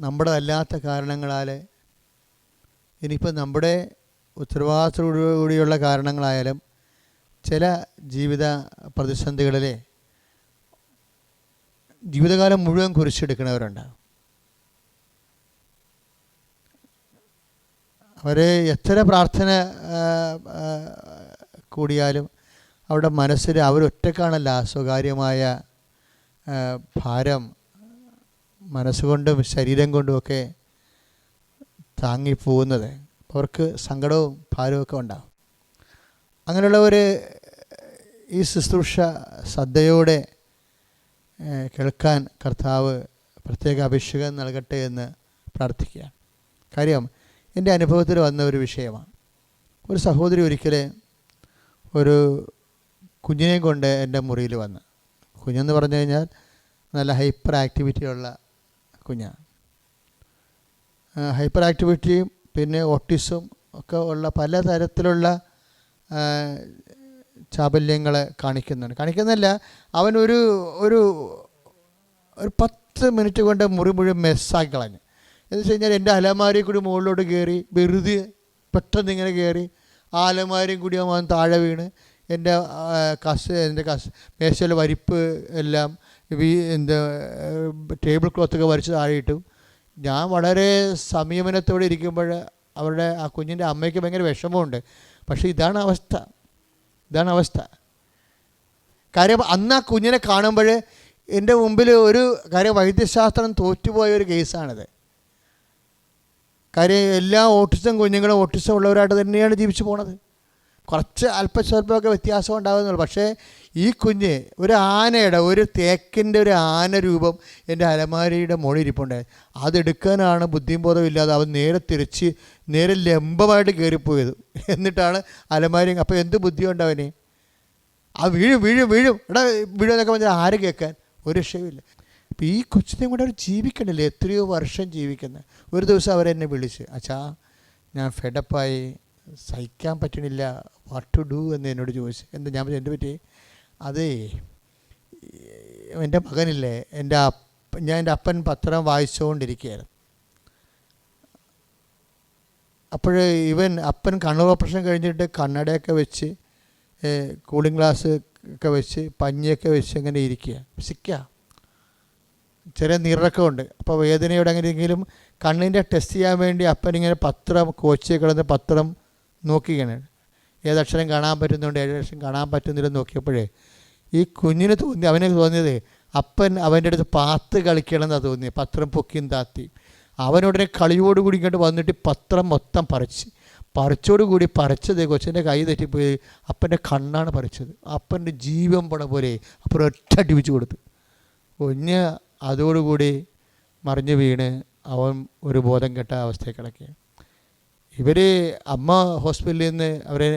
നമ്മുടെ അല്ലാത്ത കാരണങ്ങളാൽ, ഇനിയിപ്പോൾ നമ്മുടെ ഉത്തരവാദിത്തത്തോടുകൂടിയുള്ള കാരണങ്ങളായാലും ചില ജീവിത പ്രതിസന്ധികളിലെ ജീവിതകാലം മുഴുവൻ കുരിശെടുക്കുന്നവരുണ്ടാകും. അവർ എത്ര പ്രാർത്ഥന കൂടിയാലും അവരുടെ മനസ്സിൽ അവരൊറ്റക്കാണല്ല സ്വകാര്യമായ ഭാരം മനസ്സുകൊണ്ടും ശരീരം കൊണ്ടുമൊക്കെ താങ്ങിപ്പോകുന്നത്. അവർക്ക് സങ്കടവും ഭാരമൊക്കെ ഉണ്ടാകും. അങ്ങനെയുള്ളവർ ഈ ശുശ്രൂഷ ശ്രദ്ധയോടെ കേൾക്കാൻ കർത്താവ് പ്രത്യേക അഭിഷേകം നൽകട്ടെ എന്ന് പ്രാർത്ഥിക്കുകയാണ്. കാര്യം എൻ്റെ അനുഭവത്തിൽ വന്ന ഒരു വിഷയമാണ്. ഒരു സഹോദരി ഒരിക്കൽ ഒരു കുഞ്ഞിനെ കൊണ്ട് എൻ്റെ മുറിയിൽ വന്ന്, കുഞ്ഞെന്ന് പറഞ്ഞു കഴിഞ്ഞാൽ നല്ല ഹൈപ്പർ ആക്ടിവിറ്റിയുള്ള കുഞ്ഞാണ്. ഹൈപ്പർ ആക്ടിവിറ്റിയും പിന്നെ ഓട്ടിസം ഒക്കെ ഉള്ള പലതരത്തിലുള്ള ചാബല്യങ്ങൾ കാണിക്കുന്നില്ല. അവൻ ഒരു 10 മിനിറ്റ് കൊണ്ട് മുറി മുഴുവൻ മെസ്സാക്കി കളഞ്ഞു. എന്ന് വെച്ച് കഴിഞ്ഞാൽ എൻ്റെ അലമാരയിൽ കൂടി മുകളിലോട്ട് കയറി, വെറുതെ പെട്ടെന്ന് ഇങ്ങനെ കയറി ആ അലമാരയും കൂടി അവൻ താഴെ വീണ് എൻ്റെ മേശയിലെ വരിപ്പ് എല്ലാം ടേബിൾ ക്ലോത്തൊക്കെ വരച്ച് താഴെ ഇട്ടു. ഞാൻ വളരെ സംയമനത്തോടെ ഇരിക്കുമ്പോൾ അവരുടെ ആ കുഞ്ഞിൻ്റെ അമ്മയ്ക്ക് ഭയങ്കര വിഷമമുണ്ട്. പക്ഷേ ഇതാണ് അവസ്ഥ. കാര്യം അന്ന് ആ കുഞ്ഞിനെ കാണുമ്പോൾ എൻ്റെ മുമ്പിൽ ഒരു കാര്യം വൈദ്യശാസ്ത്രം തോറ്റുപോയ ഒരു കേസാണിത്. കാര്യം എല്ലാ ഓട്ടിസം കുഞ്ഞുങ്ങളും ഓട്ടിസം ഉള്ളവരായിട്ട് തന്നെയാണ് ജീവിച്ചു പോണത്. കുറച്ച് അല്പസ്വല്പമൊക്കെ വ്യത്യാസം ഉണ്ടാകുന്നുള്ളൂ. പക്ഷേ ഈ കുഞ്ഞ് ഒരു തേക്കിൻ്റെ ഒരു ആന രൂപം എൻ്റെ അലമാരിയുടെ മുകളിൽ ഇരിപ്പുണ്ട്. അതെടുക്കാനാണ് ബുദ്ധിയും ബോധവും ഇല്ലാതെ അവൻ നേരെ ലംബമായിട്ട് കയറിപ്പോയത്. എന്നിട്ടാണ് അലമാരി. അപ്പോൾ എന്ത് ബുദ്ധിയുണ്ട് അവന്? ആ വീഴും എന്നൊക്കെ പറഞ്ഞാൽ ആര് കേൾക്കാൻ? ഒരു രക്ഷയുമില്ല. അപ്പോൾ ഈ കൊച്ചിനെയും കൂടെ അവർ ജീവിക്കണില്ലേ? എത്രയോ വർഷം ജീവിക്കുന്നത്. ഒരു ദിവസം അവരെന്നെ വിളിച്ച്, അച്ഛാ ഞാൻ ഫെഡപ്പായി, സഹിക്കാൻ പറ്റണില്ല, വാട്ട് ടു ഡു എന്ന് എന്നോട് ചോദിച്ചു. ഞാൻ പറഞ്ഞു, എന്ത് പറ്റി? അതേ, എൻ്റെ മകനില്ലേ, ഞാൻ എൻ്റെ അപ്പൻ പത്രം വായിച്ചുകൊണ്ടിരിക്കുകയായിരുന്നു. അപ്പോൾ അപ്പൻ കണ്ണൂർ ഓപ്പറേഷൻ കഴിഞ്ഞിട്ട് കണ്ണടയൊക്കെ വെച്ച് കൂളിംഗ് ഗ്ലാസ് ഒക്കെ വെച്ച് പഞ്ഞിയൊക്കെ വെച്ച് അങ്ങനെ ഇരിക്കുക, സിക്കുക, ചെറിയ നീറിറക്കമുണ്ട്. അപ്പോൾ വേദനയോടെ അങ്ങനെയെങ്കിലും കണ്ണിൻ്റെ ടെസ്റ്റ് ചെയ്യാൻ വേണ്ടി അപ്പനിങ്ങനെ കോച്ചിൽ കിടന്ന് പത്രം നോക്കിയാണ്. ഏതക്ഷരം കാണാൻ പറ്റുന്നുണ്ട്, ഏതക്ഷരം കാണാൻ പറ്റുന്നില്ലെന്ന് നോക്കിയപ്പോഴേ ഈ കുഞ്ഞിന് അവന് തോന്നിയത് അപ്പൻ അവൻ്റെ അടുത്ത് പാത്ത് കളിക്കണമെന്നാണ് തോന്നിയത്. പത്രം പൊക്കിയും താത്തി അവനുടനെ കളിയോടുകൂടി ഇങ്ങോട്ട് വന്നിട്ട് പത്രം മൊത്തം പറിച്ചോടുകൂടി പറിച്ചത് കൊച്ചിൻ്റെ കൈ തെറ്റിപ്പോയി. അപ്പൻ്റെ കണ്ണാണ് പറിച്ചത്. അപ്പൻ്റെ ജീവൻ പോണ പോലെ അപ്പുറം ഒറ്റ അടിപ്പിച്ചു കൊടുത്തു. കുഞ്ഞ് അതോടുകൂടി മറിഞ്ഞു വീണ് അവൻ ഒരു ബോധം കെട്ട അവസ്ഥയിൽ കിടക്കുകയാണ്. അമ്മ ഹോസ്പിറ്റലിൽ നിന്ന് അവരെ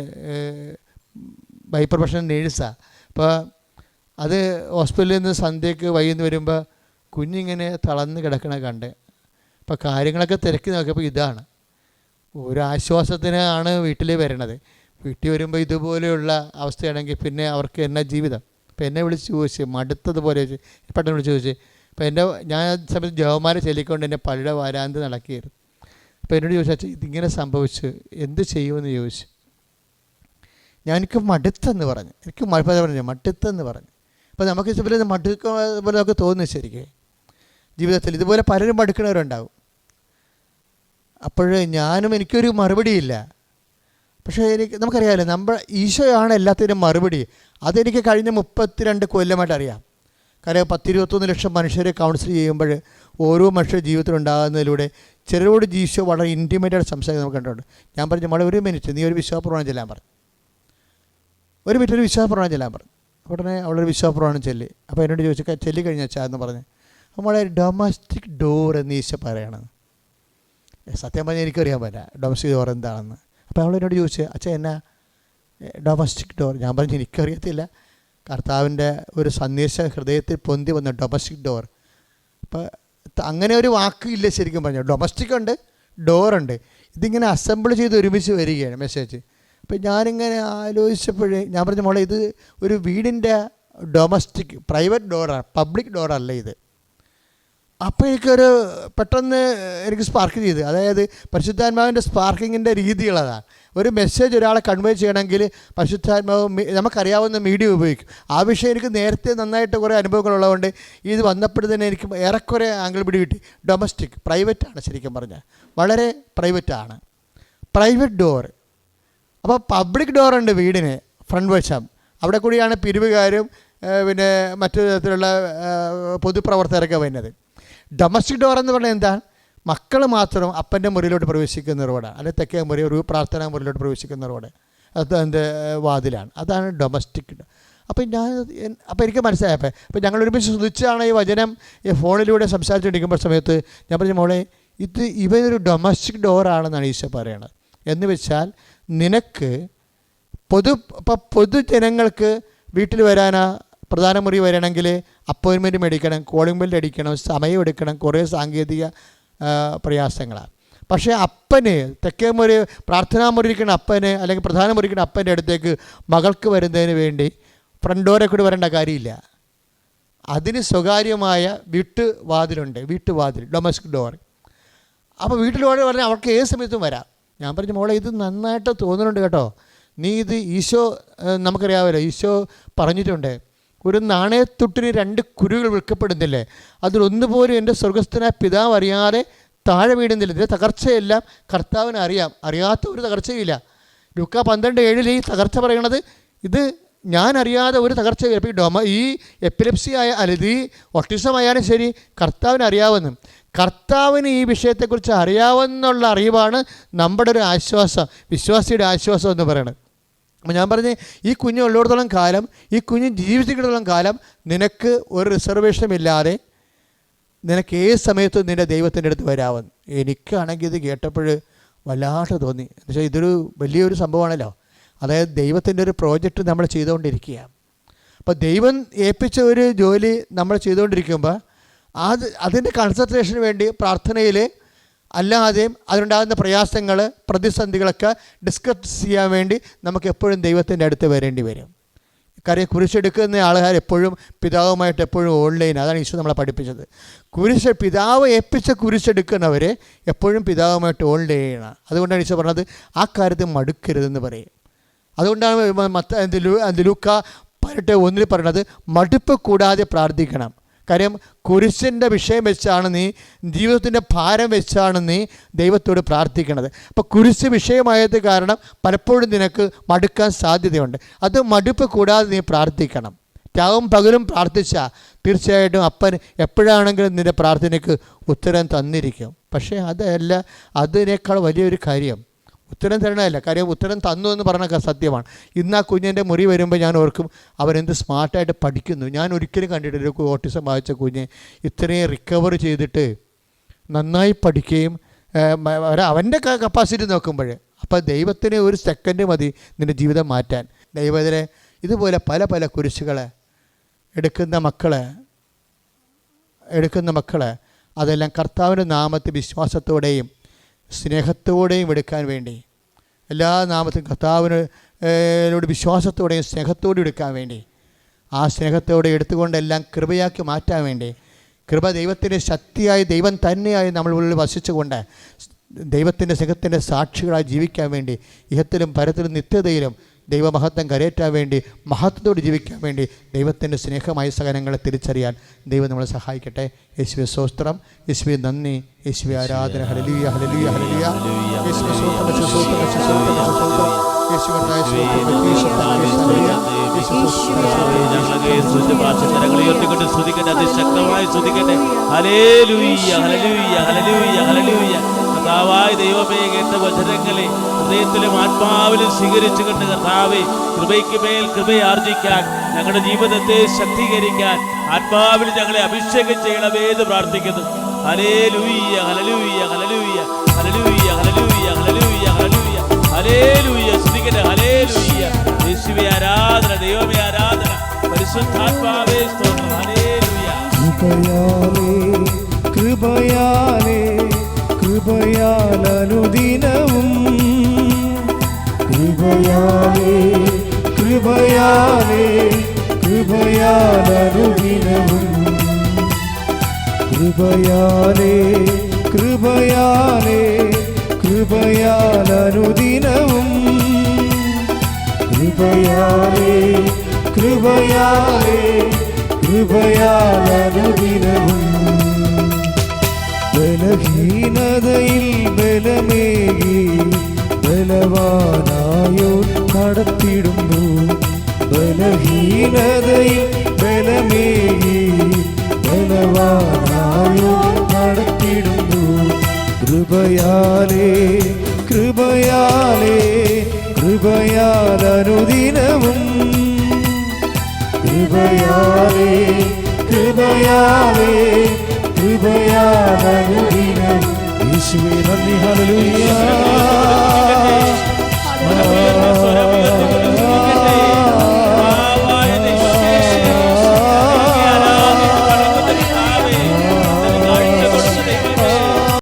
പ്രൊഫഷണൽ നേഴ്സാണ്. അപ്പോൾ അത് ഹോസ്പിറ്റലിൽ നിന്ന് സന്ധ്യയ്ക്ക് വൈകുന്നു വരുമ്പോൾ കുഞ്ഞിങ്ങനെ തളർന്ന് കിടക്കണ കണ്ട് അപ്പോൾ കാര്യങ്ങളൊക്കെ തിരക്കി നോക്കിയപ്പോൾ ഇതാണ്. ഒരാശ്വാസത്തിനാണ് വീട്ടിൽ വരണത്. വീട്ടിൽ വരുമ്പോൾ ഇതുപോലെയുള്ള അവസ്ഥയാണെങ്കിൽ പിന്നെ അവർക്ക് എന്നാ ജീവിതം? അപ്പോൾ എന്നെ വിളിച്ച് ചോദിച്ച് മടുത്തതുപോലെ പെട്ടെന്ന് വിളിച്ച് ചോദിച്ച്. അപ്പോൾ ഞാൻ സമയത്ത് ജവമാരെ ചെല്ലിക്കൊണ്ട് എൻ്റെ പള്ളിയുടെ വാരാന്ത് നടക്കുകയായിരുന്നു. അപ്പോൾ എന്നോട് ചോദിച്ചാൽ ഇതിങ്ങനെ സംഭവിച്ചു, എന്ത് ചെയ്യുമെന്ന് ചോദിച്ചു. എനിക്ക് മടുത്തെന്ന് പറഞ്ഞു. മടുത്തെന്ന് പറഞ്ഞു. അപ്പോൾ നമുക്ക് ഇതുപോലെ മടുക്കുമ്പോൾ നമുക്ക് തോന്നുന്നു ശരിക്കും ജീവിതത്തിൽ ഇതുപോലെ പലരും മടുക്കുന്നവരുണ്ടാവും. അപ്പോൾ എനിക്കൊരു മറുപടിയില്ല. പക്ഷേ നമുക്കറിയാമല്ലോ, ഈശോയാണ് എല്ലാത്തിനും മറുപടി. അതെനിക്ക് കഴിഞ്ഞ 32 കൊല്ലമായിട്ട് അറിയാം. കാര്യം 10-21 ലക്ഷം മനുഷ്യരെ കൗൺസിൽ ചെയ്യുമ്പോൾ ഓരോ മനുഷ്യ ജീവിതത്തിലുണ്ടാകുന്നതിലൂടെ ചിലരോട് ഈശോ വളരെ ഇൻറ്റിമേറ്റായിട്ട് സംസാരിക്കുന്നത് നമുക്ക് കണ്ടിട്ടുണ്ട്. ഞാൻ പറഞ്ഞു, മോളെ 1 മിനിറ്റ് നീ ഒരു വിശ്വാസപ്രമാണം ചെല്ലാൻ പറഞ്ഞു. 1 മിനിറ്റ് ഒരു വിശ്വാസപ്രമാണം ചെല്ലാൻ പറഞ്ഞു. ഉടനെ അവളൊരു വിശ്വാസപ്രമാണം ചെല്ലി. അപ്പോൾ എന്നോട് ചോദിച്ചു, ചെല്ലിക്കഴിഞ്ഞാൽ അച്ഛാ എന്ന് പറഞ്ഞു. നമ്മളെ ഡൊമസ്റ്റിക് ഡോർ എന്ന് ഈശോ പറയണം. സത്യം പറഞ്ഞാൽ എനിക്കറിയാൻ പറ്റില്ല ഡൊമസ്റ്റിക് ഡോർ എന്താണെന്ന്. അപ്പോൾ അവളെന്നോട് ചോദിച്ചു, അച്ഛാ എന്നാ ഡൊമസ്റ്റിക് ഡോർ? ഞാൻ പറഞ്ഞു, എനിക്കറിയത്തില്ല. കർത്താവിൻ്റെ ഒരു സന്ദേശം ഹൃദയത്തിൽ പൊന്തി വന്ന ഡൊമസ്റ്റിക് ഡോർ. അപ്പോൾ അങ്ങനെ ഒരു വാക്കില്ല ശരിക്കും പറഞ്ഞാൽ. ഡൊമസ്റ്റിക് ഉണ്ട്, ഡോറുണ്ട്. ഇതിങ്ങനെ അസംബിൾ ചെയ്ത് ഒരുമിച്ച് വരികയാണ് മെസ്സേജ്. അപ്പോൾ ഞാനിങ്ങനെ ആലോചിച്ചപ്പോഴേ ഞാൻ പറഞ്ഞ മോളെ, ഇത് ഒരു വീടിൻ്റെ ഡൊമസ്റ്റിക് പ്രൈവറ്റ് ഡോറാണ്, പബ്ലിക് ഡോറല്ല ഇത്. അപ്പോൾ എനിക്കൊരു പെട്ടെന്ന് എനിക്ക് സ്പാർക്ക് ചെയ്ത്, അതായത് പരിശുദ്ധാത്മാവിൻ്റെ സ്പാർക്കിങ്ങിൻ്റെ രീതികളതാണ്. ഒരു മെസ്സേജ് ഒരാളെ കൺവേ ചെയ്യണമെങ്കിൽ പരിശുദ്ധാത്മാവ് നമുക്കറിയാവുന്ന മീഡിയം ഉപയോഗിക്കും. ആ വിഷയം എനിക്ക് നേരത്തെ നന്നായിട്ട് കുറേ അനുഭവങ്ങളുള്ളതുകൊണ്ട് ഇത് വന്നപ്പോഴത്തന്നെ എനിക്ക് ഏറെക്കുറെ ആംഗിൾ പിടി കിട്ടി. ഡൊമസ്റ്റിക്, പ്രൈവറ്റാണ്, ശരിക്കും പറഞ്ഞാൽ വളരെ പ്രൈവറ്റാണ്, പ്രൈവറ്റ് ഡോർ. അപ്പോൾ പബ്ലിക് ഡോറുണ്ട് വീടിന് ഫ്രണ്ട് വശം, അവിടെ കൂടിയാണ് പിരിവുകാരും പിന്നെ മറ്റു തരത്തിലുള്ള പൊതുപ്രവർത്തകരൊക്കെ വരുന്നത്. ഡൊമസ്റ്റിക് ഡോർ എന്ന് പറഞ്ഞാൽ എന്താണ്? മക്കൾ മാത്രം അപ്പൻ്റെ മുറിയിലോട്ട് പ്രവേശിക്കുന്ന റോഡാണ്, അല്ലെങ്കിൽ തെക്കേ മുറി ഒരു പ്രാർത്ഥനാ മുറിയിലോട്ട് പ്രവേശിക്കുന്ന റോഡ്, അത് എൻ്റെ വാതിലാണ്. അതാണ് ഡൊമസ്റ്റിക്. അപ്പോൾ എനിക്ക് മനസ്സിലായപ്പോൾ അപ്പോൾ ഞങ്ങൾ ഒരുമിച്ച് ശ്രദ്ധിച്ചാണ് ഈ വചനം ഈ ഫോണിലൂടെ സംസാരിച്ചുകൊണ്ടിരിക്കുമ്പോൾ സമയത്ത് ഞാൻ പറഞ്ഞു, മോളെ ഇവനൊരു ഡൊമസ്റ്റിക് ഡോറാണെന്നാണ് ഈശോ പറയണത്. എന്ന് വെച്ചാൽ നിനക്ക് പൊതുജനങ്ങൾക്ക് വീട്ടിൽ വരാനാ പ്രധാന മുറി വരണമെങ്കിൽ അപ്പോയിൻമെൻറ്റ് മേടിക്കണം, കോളിംഗ് ബെല്ല് അടിക്കണം, സമയം എടുക്കണം, കുറേ സാങ്കേതിക പ്രയാസങ്ങളാണ്. പക്ഷേ അപ്പന് തെക്കേ മുറി പ്രാർത്ഥനാ മുറിയിരിക്കുന്ന അപ്പന് അല്ലെങ്കിൽ പ്രധാന മുറിക്കുന്ന അപ്പൻ്റെ അടുത്തേക്ക് മകൾക്ക് വരുന്നതിന് വേണ്ടി ഫ്രണ്ട് ഡോറെ കൂടി വരേണ്ട കാര്യമില്ല. അതിന് സ്വകാര്യമായ വീട്ടുവാതിലുണ്ട്, വീട്ടുവാതിൽ, ഡൊമസ്റ്റിക് ഡോർ. അപ്പോൾ വീട്ടിലോട് പറഞ്ഞാൽ അവർക്ക് ഏത് സമയത്തും വരാം. ഞാൻ പറഞ്ഞു, മോളെ ഇത് നന്നായിട്ട് തോന്നുന്നുണ്ട് കേട്ടോ, നീ ഇത് ഈശോ നമുക്കറിയാമല്ലോ, ഈശോ പറഞ്ഞിട്ടുണ്ട്, ഒരു നാണയത്തുട്ടിന് 2 കുരുകൾ വിൽക്കപ്പെടുന്നില്ലേ, അതിലൊന്നുപോലും എൻ്റെ സ്വർഗസ്ഥനായ പിതാവ് അറിയാതെ താഴെ വീടുന്നില്ല. ഇതിൻ്റെ തകർച്ചയെല്ലാം കർത്താവിന് അറിയാം, അറിയാത്ത ഒരു തകർച്ചയില്ല. ലൂക്കാ 12:7 ഈ തകർച്ച പറയണത് ഇത് ഞാൻ അറിയാതെ ഒരു തകർച്ചയില്ല. ഇപ്പോൾ ഈ എപ്പിലെപ്സി അല്ലെങ്കിൽ ഈ ഓട്ടിസം ആയാലും ശരി കർത്താവിന് അറിയാവുന്നു. കർത്താവിന് ഈ വിഷയത്തെക്കുറിച്ച് അറിയാവുന്നുള്ള അറിവാണ് നമ്മുടെ ഒരു ആശ്വാസം, വിശ്വാസിയുടെ ആശ്വാസം എന്ന് പറയുന്നത്. അപ്പോൾ ഞാൻ പറഞ്ഞ് ഈ കുഞ്ഞ് ഉള്ളിടത്തോളം കാലം, ഈ കുഞ്ഞ് ജീവിച്ചിടത്തോളം കാലം നിനക്ക് ഒരു റിസർവേഷനും ഇല്ലാതെ നിനക്ക് ഏത് സമയത്തും നിൻ്റെ ദൈവത്തിൻ്റെ അടുത്ത് വരാമെന്ന്. എനിക്കാണെങ്കിൽ ഇത് കേട്ടപ്പോൾ വല്ലാതെ തോന്നി. എന്ന് വെച്ചാൽ ഇതൊരു വലിയൊരു സംഭവമാണല്ലോ. അതായത് ദൈവത്തിൻ്റെ ഒരു പ്രോജക്റ്റ് നമ്മൾ ചെയ്തുകൊണ്ടിരിക്കുകയാണ്. അപ്പോൾ ദൈവം ഏൽപ്പിച്ച ഒരു ജോലി നമ്മൾ ചെയ്തുകൊണ്ടിരിക്കുമ്പോൾ അതിൻ്റെ കൺസെൻട്രേഷന് വേണ്ടി പ്രാർത്ഥനയിൽ അല്ലാതെയും അതിനുണ്ടാകുന്ന പ്രയാസങ്ങൾ, പ്രതിസന്ധികളൊക്കെ ഡിസ്കസ് ചെയ്യാൻ വേണ്ടി നമുക്ക് എപ്പോഴും ദൈവത്തിൻ്റെ അടുത്ത് വരേണ്ടി വരും. കാര്യം കുരിശെടുക്കുന്ന ആൾക്കാർ എപ്പോഴും പിതാവുമായിട്ട് എപ്പോഴും ഓൺലൈൻ. അതാണ് ഈശോ നമ്മളെ പഠിപ്പിച്ചത്. പിതാവ് ഏൽപ്പിച്ച കുരിശെടുക്കുന്നവർ എപ്പോഴും പിതാവുമായിട്ട് ഓൺലൈനാണ്. അതുകൊണ്ടാണ് ഈശോ പറഞ്ഞത് ആ കാര്യത്തിൽ മടുക്കരുതെന്ന് പറയും. അതുകൊണ്ടാണ് ലൂക്കാ 18:1 പറയുന്നത്, മടുപ്പ് കൂടാതെ പ്രാർത്ഥിക്കണം. കാര്യം കുരിശിൻ്റെ വിഷയം വെച്ചാണ് നീ, ജീവിതത്തിൻ്റെ ഭാരം വെച്ചാണ് നീ ദൈവത്തോട് പ്രാർത്ഥിക്കുന്നത്. അപ്പോൾ കുരിശ് വിഷയമായത് കാരണം പലപ്പോഴും നിനക്ക് മടുക്കാൻ സാധ്യതയുണ്ട്. അത് മടുപ്പ് കൂടാതെ നീ പ്രാർത്ഥിക്കണം. രാവും പകലും പ്രാർത്ഥിച്ചാൽ തീർച്ചയായിട്ടും അപ്പൻ എപ്പോഴാണെങ്കിലും നിൻ്റെ പ്രാർത്ഥനയ്ക്ക് ഉത്തരം തന്നിരിക്കും. പക്ഷേ അതല്ല, അതിനേക്കാൾ വലിയൊരു കാര്യം ഉത്തരം തരണമല്ല. കാര്യം ഉത്തരം തന്നു എന്ന് പറഞ്ഞാൽ സത്യമാണ്. ഇന്ന് ആ കുഞ്ഞിൻ്റെ മുറി വരുമ്പോൾ ഞാൻ ഓർക്കും, അവരെന്ത് സ്മാർട്ടായിട്ട് പഠിക്കുന്നു. ഞാൻ ഒരിക്കലും കണ്ടിട്ടില്ല ഒരു ഓട്ടിസം ബാധിച്ച കുഞ്ഞ് ഇത്രയും റിക്കവർ ചെയ്തിട്ട് നന്നായി പഠിക്കുകയും അവൻ്റെ കപ്പാസിറ്റി നോക്കുമ്പോൾ. അപ്പോൾ ദൈവത്തിന് ഒരു സെക്കൻഡ് മതി നിൻ്റെ ജീവിതം മാറ്റാൻ. ദൈവത്തിനെ ഇതുപോലെ പല പല കുരിശുകൾ എടുക്കുന്ന മക്കളെ അതെല്ലാം കർത്താവിൻ്റെ നാമത്തിൽ വിശ്വാസത്തോടെയും സ്നേഹത്തോടെയും എടുക്കാൻ വേണ്ടി, എല്ലാ നാമത്തിലും കർത്താവിനോട് വിശ്വാസത്തോടെയും സ്നേഹത്തോടെയും എടുക്കാൻ വേണ്ടി, ആ സ്നേഹത്തോടെ എടുത്തുകൊണ്ടെല്ലാം കൃപയാക്കി മാറ്റാൻ വേണ്ടി, കൃപ ദൈവത്തിൻ്റെ ശക്തിയായി ദൈവം തന്നെയായി നമ്മളുള്ളിൽ വസിച്ചുകൊണ്ട് ദൈവത്തിൻ്റെ സ്നേഹത്തിൻ്റെ സാക്ഷികളായി ജീവിക്കാൻ വേണ്ടി, ഇഹത്തിലും പരത്തിലും നിത്യതയിലും ദൈവമഹത്വം കരയേറ്റാൻ വേണ്ടി, മഹത്വത്തോട് ജീവിക്കാൻ വേണ്ടി ദൈവത്തിൻ്റെ സ്നേഹമായ സഹനങ്ങളെ തിരിച്ചറിയാൻ ദൈവം നമ്മളെ സഹായിക്കട്ടെ. യേശുവേ സ്തോത്രം, യേശുവേ നന്ദി, യേശുവേ ആരാധന. Hallelujah, hallelujah, hallelujah. യേശുവേ സ്തോത്രം, യേശുവേ സ്തോത്രം, യേശുവേ സ്തോത്രം, യേശുവേ സ്തോത്രം. യേശുവേ കർത്താവായ ദൈവമേ, കേട്ട വചനങ്ങളെ ഹൃദയത്തിലും ആത്മാവിലും സ്വീകരിച്ചുകൊണ്ട് കർത്താവേ, കൃപയ്ക്ക് മേൽ കൃപയാർജിക്കാൻ, ഞങ്ങളുടെ ജീവിതത്തെ ശക്തീകരിക്കാൻ ആത്മാവിൽ ഞങ്ങളെ അഭിഷേകം ചെയ്യണമേ എന്ന് പ്രാർത്ഥിക്കുന്നു. Hallelujah, hallelujah, hallelujah, hallelujah, hallelujah, hallelujah, hallelujah, hallelujah. സ്തുതിക്കട്ടെ, ഹല്ലേലൂയ. യേശുവേ ആരാധന, ദൈവമേ ആരാധന, പരിശുദ്ധാത്മാവേ സ്തോത്രം. ഹല്ലേലൂയ. കൃപയാലേ കൃപയാലനുദിനവും, കൃപയാലേ കൃപയാലേ കൃപയാലനുദിനവും, കൃപയാലേ കൃപയാലേ കൃപയാൽ അനുദിനവും കൃപയാലേ കൃപയാലേ കൃപയാൽ അനുദിനവും ബലഹീനതയിൽ ബലമേകി ബലവാനായോ നടത്തിടുന്നു ബലഹീനതയിൽ ബലമേകി ബലവാനായോ നടത്തിടുന്നു കൃപയാലേ കൃപയാലേ കൃപയാൽ അനുദിനവും കൃപയാലേ കൃപയാലേ കൃപയാൽ അനുദിനവും യേശുവേ നന്ദി ഹല്ലേലൂയ